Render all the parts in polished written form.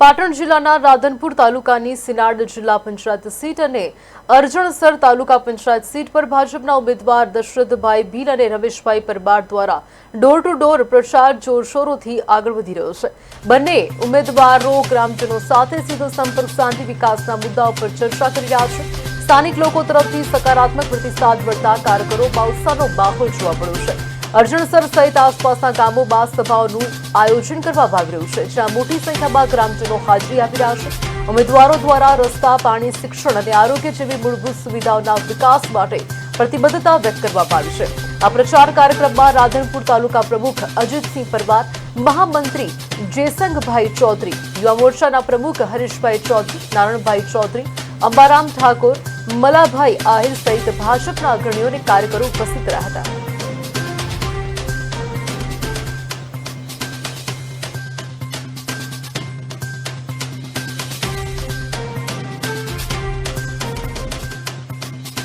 પાટણ જિલ્લાના રાધનપુર તાલુકાની સિનાડ જિલ્લા પંચાયત સીટ અને અરજણસર તાલુકા પંચાયત સીટ પર ભાજપના ઉમેદવાર દશરથભાઈ ભીલ અને રમેશભાઈ પરમાર દ્વારા ડોર ટુ ડોર પ્રચાર જોરશોરોથી આગળ વધી રહ્યો છે। બંને ઉમેદવારો ગ્રામજનો સાથે સીધો સંપર્ક સાધી વિકાસના મુદ્દાઓ પર ચર્ચા કરી રહ્યા છે। સ્થાનિક લોકો તરફથી સકારાત્મક પ્રતિસાદ મળતા કાર્યકરોમાં ઉત્સાહનો માહોલ જોવા મળ્યો છે। અરજણસર સહિત આસપાસના ગામોમાં સભાઓનું આયોજન કરવામાં આવી રહ્યું છે, જ્યાં મોટી સંખ્યામાં ગ્રામજનો હાજરી આપી રહ્યા છે। ઉમેદવારો દ્વારા રસ્તા, પાણી, શિક્ષણ અને આરોગ્ય જેવી મૂળભૂત સુવિધાઓના વિકાસ માટે પ્રતિબદ્ધતા વ્યક્ત કરવામાં આવી છે। આ પ્રચાર કાર્યક્રમમાં રાધનપુર તાલુકા પ્રમુખ અજીતસિંહ પરમાર, મહામંત્રી જેસંગભાઈ ચૌધરી, યુવા મોરચાના પ્રમુખ હરીશભાઈ ચૌધરી, નારણભાઈ ચૌધરી, અંબારામ ઠાકોર, મલાભાઈ આહિર સહિત ભાજપના અગ્રણીઓ અને કાર્યકરો ઉપસ્થિત રહ્યા હતા।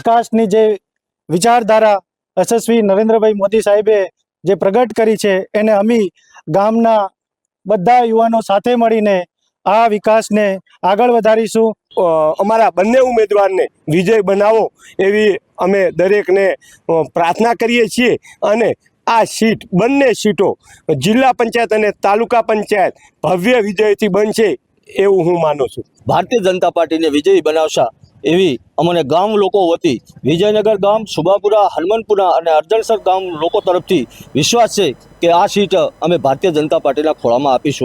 વિકાસની જે વિચારધારા યશસ્વી નરેન્દ્રભાઈ મોદી સાહેબે જે પ્રગટ કરી છે એને અમે ગામના બધા યુવાનો સાથે મળીને આ વિકાસને આગળ વધારીશું। અમારા બંને ઉમેદવારને વિજય બનાવો એવી અમે દરેકને પ્રાર્થના કરીએ છીએ અને આ સીટ બંને સીટો જિલ્લા પંચાયત અને તાલુકા પંચાયત ભવ્ય વિજયથી બનશે એવું હું માનું છું। ભારતીય જનતા પાર્ટીને વિજયી બનાવશે એવી અમને ગામ લોકો વતી વિજયનગર ગામ, સુભાપુરા, હનુમાનપુરા અને અરજણસર ગામ લોકો તરફથી વિશ્વાસ છે કે આ સીટ અમે ભારતીય જનતા પાર્ટીના ખોળામાં આપીશું।